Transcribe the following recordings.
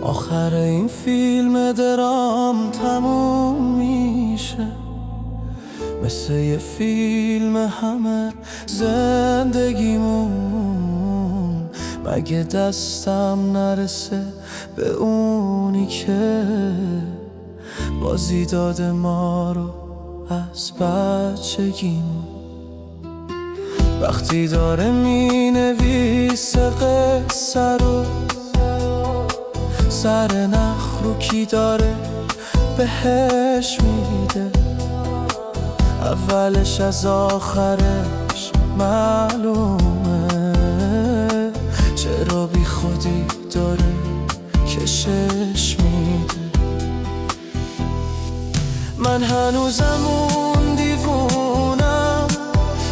آخر این فیلم درام تموم میشه، مثل یه فیلم همه زندگیمون. مگه دستم نرسه به اونی که بازی داده ما رو از بچگیمون؟ وقتی داره می نویسه قصه رو، سر نخ رو کی داره بهش میده؟ اولش از آخرش معلومه، چرا بی خودی داره کشش میده؟ من هنوزم اون دیوونم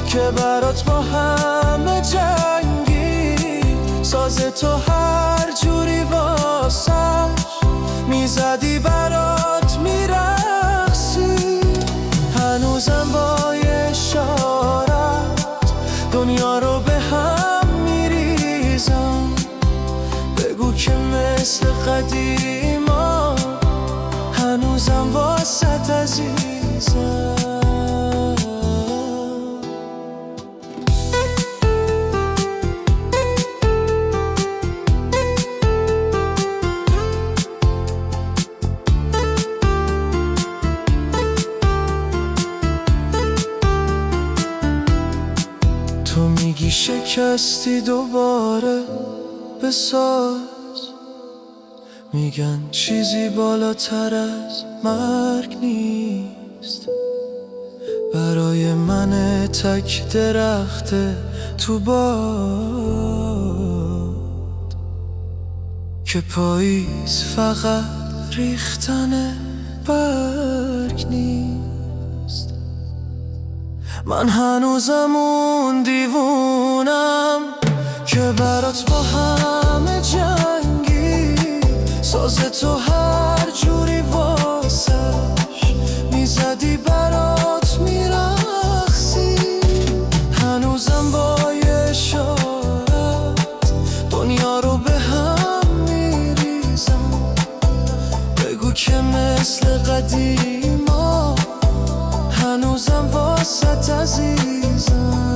که برات با همه جنگی، ساز تو هر جوری واسش میزدی برات میرقصی. هنوزم با اشارت دنیا رو به هم میریزم، بگو که مثل قدیما هنوزم واسط عزیزم. تو میگی شکستی دوباره بساز، میگن چیزی بالاتر از مرگ نیست. برای من تک درخت تو باد که پاییز فقط ریختن برگ نیست. من هنوزم اون دیوونم که برات با همه جنگی، ساز تو هر جوری واسش میزدی برات میرقصی. هنوزم با اشارت دنیا رو به هم میریزم، بگو که مثل قدیما هنوزم واسط عزیزم.